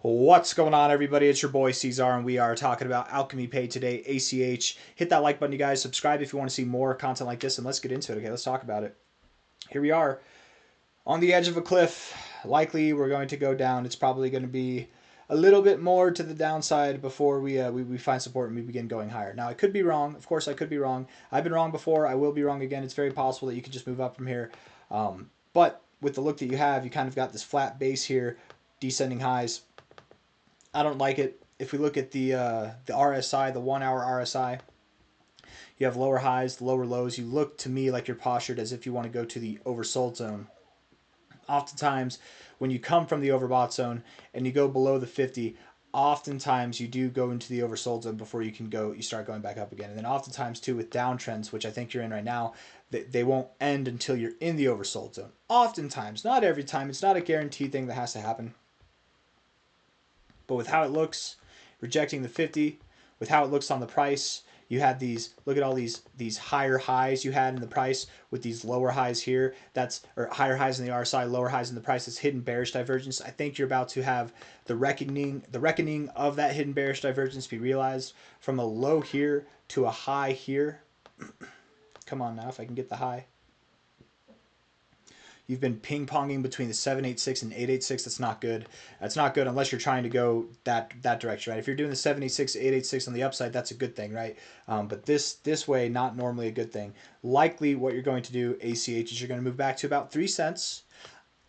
What's going on, everybody? It's your boy C-Zar, and we are talking about Alchemy Pay today, ACH. Hit that like button, you guys. Subscribe if you want to see more content like this, and let's get into it. Okay, let's talk about it. Here we are on the edge of a cliff. Likely we're going to go down. It's probably going to be a little bit more to the downside before we find support and we begin going higher. Now, I could be wrong. Of course, I could be wrong. I've been wrong before. I will be wrong again. It's very possible that you could just move up from here. But with the look that you have, you kind of got this flat base here, descending highs. I don't like it. If we look at the RSI, the 1 hour RSI, you have lower highs, lower lows. You look to me like you're postured as if you want to go to the oversold zone. Oftentimes, when you come from the overbought zone and you go below the 50, oftentimes you do go into the oversold zone before you start going back up again. And then oftentimes too with downtrends, which I think you're in right now, they won't end until you're in the oversold zone. Oftentimes, not every time. It's not a guaranteed thing that has to happen. But with how it looks, rejecting the 50, with how it looks on the price, you had these, look at all these higher highs you had in the price with these lower highs here. Or higher highs in the RSI, lower highs in the price. It's hidden bearish divergence. I think you're about to have the reckoning of that hidden bearish divergence be realized from a low here to a high here. Come on now, if I can get the high. You've been ping-ponging between the 786 and 886. That's not good. That's not good unless you're trying to go that direction, right? If you're doing the 786, 886 on the upside, that's a good thing, right? But this way, not normally a good thing. Likely what you're going to do, ACH, is you're going to move back to about 3 cents.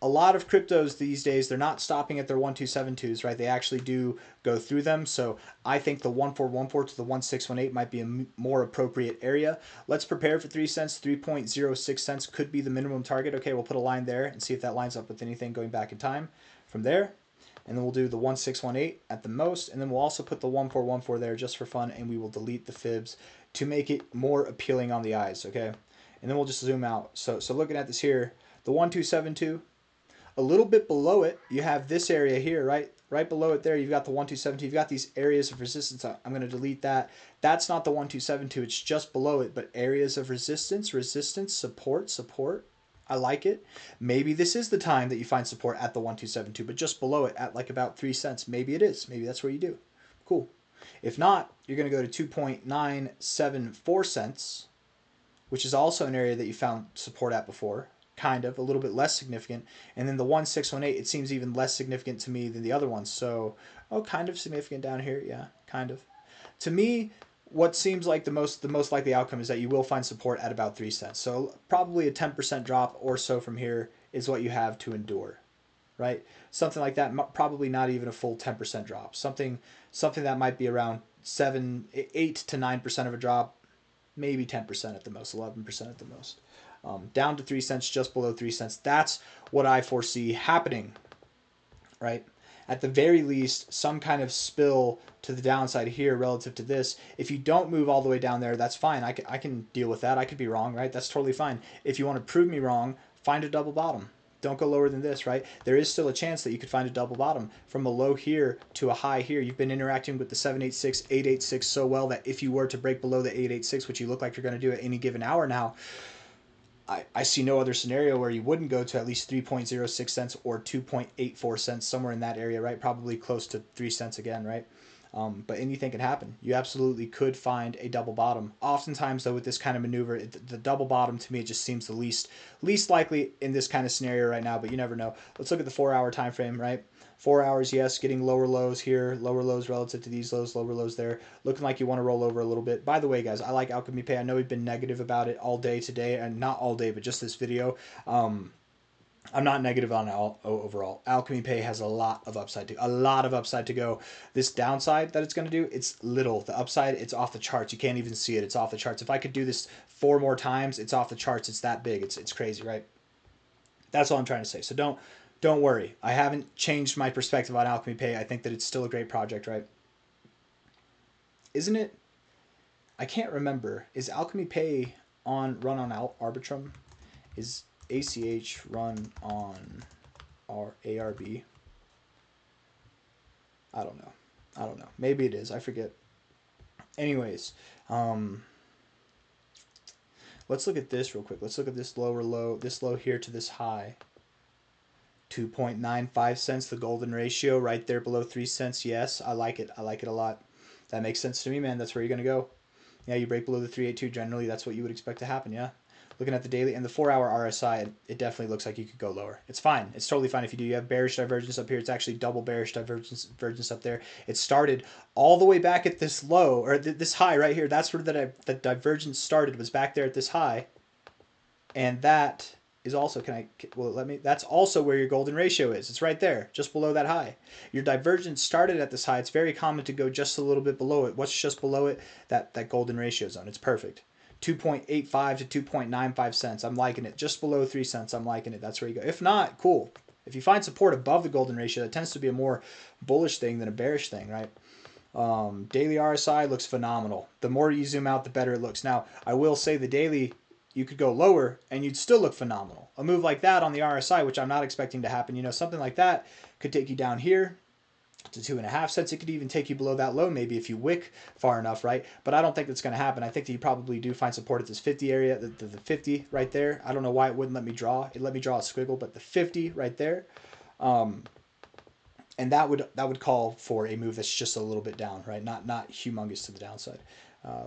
A lot of cryptos these days, they're not stopping at their 1272s, right? They actually do go through them. So I think the 1414 to the 1618 might be a more appropriate area. Let's prepare for 3 cents. 3.06 cents could be the minimum target. Okay, we'll put a line there and see if that lines up with anything going back in time from there. And then we'll do the 1618 at the most. And then we'll also put the 1414 there just for fun. And we will delete the fibs to make it more appealing on the eyes, okay? And then we'll just zoom out. So looking at this here, the 1272, a little bit below it, you have this area here, right? Right below it there, you've got the 1272. You've got these areas of resistance. I'm going to delete that. That's not the 1272. It's just below it, but areas of resistance, support. I like it. Maybe this is the time that you find support at the 1272, but just below it at like about 3 cents. Maybe it is. Maybe that's where you do. Cool. If not, you're going to go to 2.974 cents, which is also an area that you found support at before. Kind of, a little bit less significant. And then the 1618, it seems even less significant to me than the other ones. So, kind of significant down here. Yeah, kind of. To me, what seems like the most likely outcome is that you will find support at about 3 cents. So probably a 10% drop or so from here is what you have to endure, right? Something like that, probably not even a full 10% drop. Something that might be around 8 to 9% of a drop, maybe 10% at the most, 11% at the most. Down to 3 cents, just below 3 cents. That's what I foresee happening, right? At the very least, some kind of spill to the downside here relative to this. If you don't move all the way down there, that's fine. I can deal with that. I could be wrong, right? That's totally fine. If you want to prove me wrong, find a double bottom. Don't go lower than this, right? There is still a chance that you could find a double bottom from a low here to a high here. You've been interacting with the 786, 886 so well that if you were to break below the 886, which you look like you're going to do at any given hour now, I see no other scenario where you wouldn't go to at least 3.06 cents or 2.84 cents, somewhere in that area, right? Probably close to 3 cents again, right? But anything can happen. You absolutely could find a double bottom. Oftentimes, though, with this kind of maneuver, the double bottom to me, it just seems the least likely in this kind of scenario right now, but you never know. Let's look at the 4-hour time frame, right? 4 hours, yes, getting lower lows here, lower lows relative to these lows, lower lows there. Looking like you want to roll over a little bit. By the way, guys, I like Alchemy Pay. I know we've been negative about it all day today, and not all day, but just this video. I'm not negative on it overall. Alchemy Pay has a lot of upside to go. This downside that it's going to do, it's little. The upside, it's off the charts. You can't even see it. It's off the charts. If I could do this 4 more times, it's off the charts. It's that big. It's crazy, right? That's all I'm trying to say. So don't worry. I haven't changed my perspective on Alchemy Pay. I think that it's still a great project, right? Isn't it? I can't remember. Is Alchemy Pay run on Arbitrum? Is ACH run on ARB? I don't know. Maybe it is. I forget. Anyways, let's look at this real quick. Let's look at this lower low, this low here to this high. 2.95 cents, the golden ratio right there below 3 cents. Yes, I like it. I like it a lot. That makes sense to me, man. That's where you're going to go. Yeah, you break below the 382. Generally, that's what you would expect to happen, yeah. Looking at the daily and the 4-hour RSI, it definitely looks like you could go lower. It's fine. It's totally fine if you do. You have bearish divergence up here. It's actually double bearish divergence up there. It started all the way back at this low, or this high right here. That's where the divergence started, was back there at this high. And that is also, that's also where your golden ratio is. It's right there, just below that high. Your divergence started at this high. It's very common to go just a little bit below it. What's just below it? That golden ratio zone. It's perfect. 2.85 to 2.95 cents. I'm liking it. Just below 3 cents, I'm liking it. That's where you go. If not, cool. If you find support above the golden ratio, that tends to be a more bullish thing than a bearish thing, right? Daily RSI looks phenomenal. The more you zoom out, the better it looks. Now, I will say the daily, you could go lower and you'd still look phenomenal. A move like that on the RSI, which I'm not expecting to happen, you know, something like that could take you down here to 2.5 cents. It could even take you below that low, maybe if you wick far enough, right? But I don't think that's going to happen. I think that you probably do find support at this 50 area, the 50 right there. I don't know why it wouldn't let me draw. It let me draw a squiggle, but the 50 right there. And that would call for a move that's just a little bit down, right? Not humongous to the downside.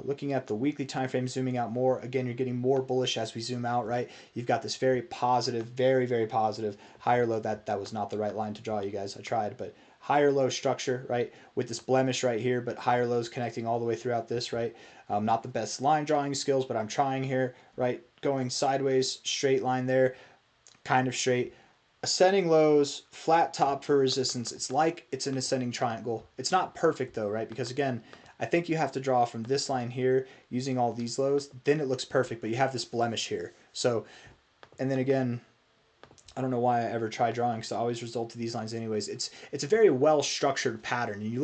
Looking at the weekly time frame, zooming out more, again, you're getting more bullish as we zoom out, right? You've got this very positive, very, very positive higher low. That was not the right line to draw, you guys. I tried, but higher low structure, right? With this blemish right here, but higher lows connecting all the way throughout this, right? Not the best line drawing skills, but I'm trying here, right? Going sideways, straight line there, kind of straight. Ascending lows, flat top for resistance. It's like it's an ascending triangle. It's not perfect though, right? Because again, I think you have to draw from this line here using all these lows. Then it looks perfect, but you have this blemish here. So, and then again, I don't know why I ever try drawing, because I always result to these lines anyways. It's a very well structured pattern, and you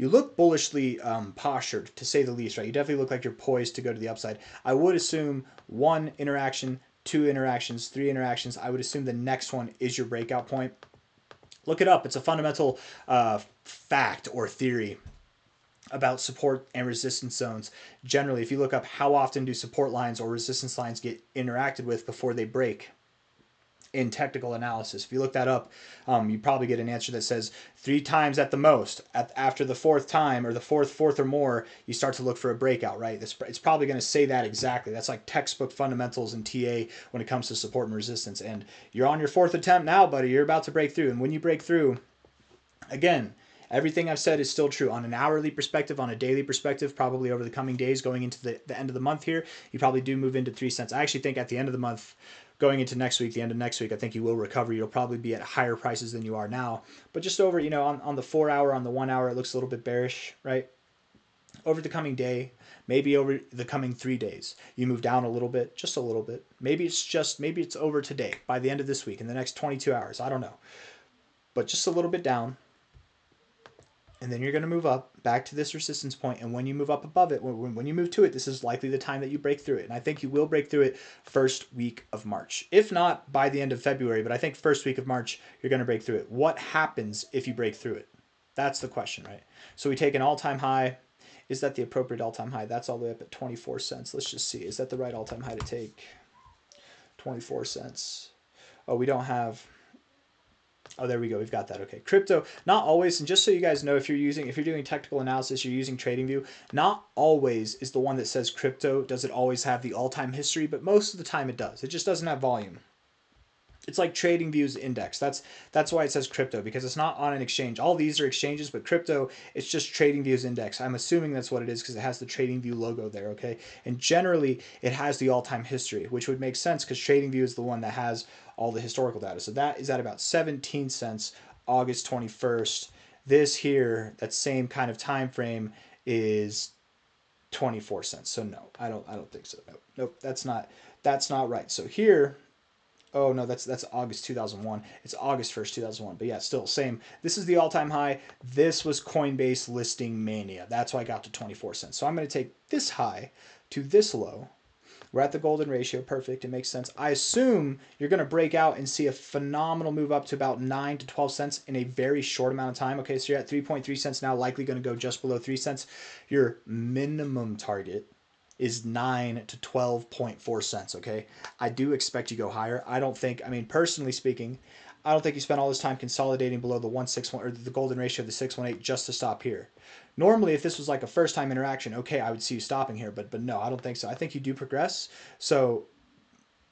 look bullishly postured, to say the least, right? You definitely look like you're poised to go to the upside. I would assume one interaction, 2 interactions, 3 interactions. I would assume the next one is your breakout point. Look it up. It's a fundamental fact or theory about support and resistance zones. Generally, if you look up how often do support lines or resistance lines get interacted with before they break in technical analysis, if you look that up, you probably get an answer that says 3 times at the most. After the 4th time, or the fourth or more, you start to look for a breakout, right? It's probably going to say that exactly. That's like textbook fundamentals in TA when it comes to support and resistance. And you're on your 4th attempt now, buddy. You're about to break through. And when you break through, again, everything I've said is still true. On an hourly perspective, on a daily perspective, probably over the coming days, going into the end of the month here, you probably do move into 3 cents. I actually think at the end of the month, going into next week, the end of next week, I think you will recover. You'll probably be at higher prices than you are now. But just over, you know, on the 4 hour, on the 1 hour, it looks a little bit bearish, right? Over the coming day, maybe over the coming 3 days, you move down a little bit, just a little bit. Maybe it's over today, by the end of this week, in the next 22 hours. I don't know. But just a little bit down. And then you're going to move up back to this resistance point. And when you move up above it, when you move to it, this is likely the time that you break through it. And I think you will break through it first week of March. If not by the end of February, but I think first week of March, you're going to break through it. What happens if you break through it? That's the question, right? So we take an all-time high. Is that the appropriate all-time high? That's all the way up at 24 cents. Let's just see. Is that the right all-time high to take? 24 cents. Oh, we don't have... Oh, there we go. We've got that. Okay. Crypto, not always. And just so you guys know, if you're doing technical analysis, you're using TradingView, not always is the one that says crypto. Does it always have the all-time history? But most of the time it does. It just doesn't have volume. It's like TradingView's index. That's why it says crypto, because it's not on an exchange. All these are exchanges, but crypto, it's just TradingView's index. I'm assuming that's what it is because it has the TradingView logo there, okay? And generally, it has the all-time history, which would make sense because TradingView is the one that has all the historical data. So that is at about 17 cents, August 21st. This here, that same kind of time frame, is 24 cents. So no, I don't think so. Nope, that's not right. So here, oh no, that's August 2001. It's August 1st, 2001. But yeah, still same. This is the all-time high. This was Coinbase listing mania. That's why I got to 24 cents. So I'm going to take this high to this low. We're at the golden ratio. Perfect. It makes sense. I assume you're going to break out and see a phenomenal move up to about 9 to 12 cents in a very short amount of time. Okay, so you're at 3.3 cents now, likely going to go just below 3 cents. Your minimum target is 9 to 12.4 cents, okay? I do expect you to go higher. I don't think, I mean, personally speaking, I don't think you spent all this time consolidating below the 161 or the golden ratio of the 618 just to stop here. Normally, if this was like a first time interaction, okay, I would see you stopping here, but no, I don't think so. I think you do progress. So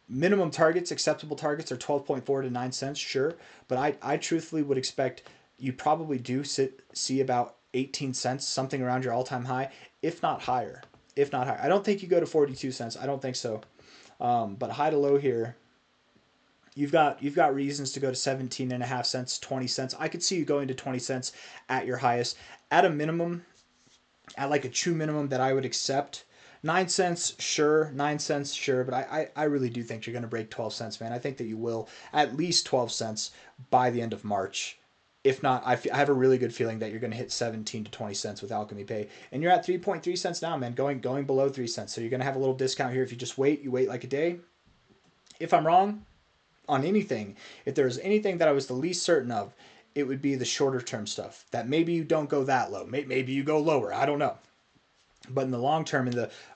minimum targets, acceptable targets are 12.4 to 9 cents, sure, but I truthfully would expect you probably do see about 18 cents, something around your all-time high, if not higher. If not higher. I don't think you go to 42 cents. I don't think so. But high to low here, you've got reasons to go to 17.5 cents, 20 cents. I could see you going to 20 cents at your highest. At a minimum, at like a true minimum that I would accept, 9 cents, sure. 9 cents, sure. But I really do think you're going to break 12 cents, man. I think that you will at least 12 cents by the end of March. If not, I have a really good feeling that you're going to hit 17 to 20 cents with Alchemy Pay. And you're at 3.3 cents now, man, going below 3 cents. So you're going to have a little discount here if you just wait. You wait like a day. If I'm wrong on anything, if there's anything that I was the least certain of, it would be the shorter term stuff. That maybe you don't go that low. Maybe you go lower. I don't know. But in the long term,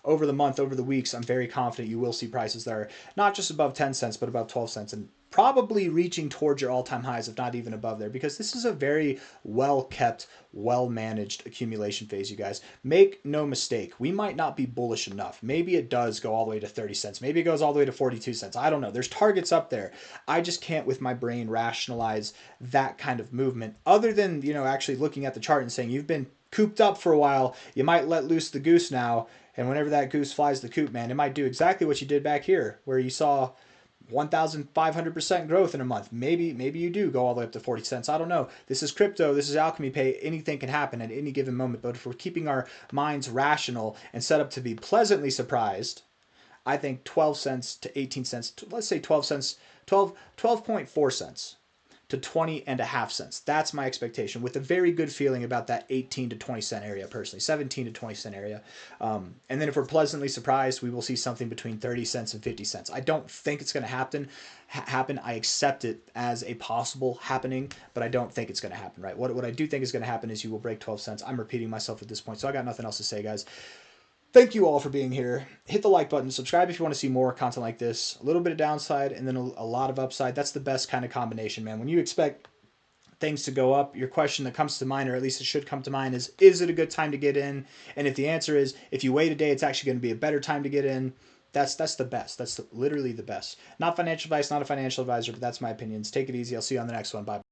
over the month, over the weeks, I'm very confident you will see prices that are not just above 10 cents, but above 12 cents, and probably reaching towards your all-time highs, if not even above there, because this is a very well-kept, well-managed accumulation phase, you guys. Make no mistake, we might not be bullish enough. Maybe it does go all the way to 30 cents. Maybe it goes all the way to 42 cents. I don't know. There's targets up there. I just can't, with my brain, rationalize that kind of movement, other than, actually looking at the chart and saying, you've been cooped up for a while, you might let loose the goose now, and whenever that goose flies the coop, man, it might do exactly what you did back here, where you saw 1,500% growth in a month. Maybe you do go all the way up to 40 cents. I don't know. This is crypto. This is Alchemy Pay. Anything can happen at any given moment. But if we're keeping our minds rational and set up to be pleasantly surprised, I think 12 cents to 18 cents, let's say 12 cents, 12.4 cents to 20.5 cents. That's my expectation, with a very good feeling about that 18 to 20 cent area personally, 17 to 20 cent area. And then if we're pleasantly surprised, we will see something between 30 cents and 50 cents. I don't think it's going to happen. I accept it as a possible happening, but I don't think it's going to happen, right? What I do think is going to happen is you will break 12 cents. I'm repeating myself at this point, so I got nothing else to say, guys. Thank you all for being here. Hit the like button. Subscribe if you want to see more content like this. A little bit of downside and then a lot of upside. That's the best kind of combination, man. When you expect things to go up, your question that comes to mind, or at least it should come to mind, is it a good time to get in? And if the answer is, if you wait a day, it's actually going to be a better time to get in, that's the best. That's literally the best. Not financial advice, not a financial advisor, but that's my opinions. Take it easy. I'll see you on the next one. Bye.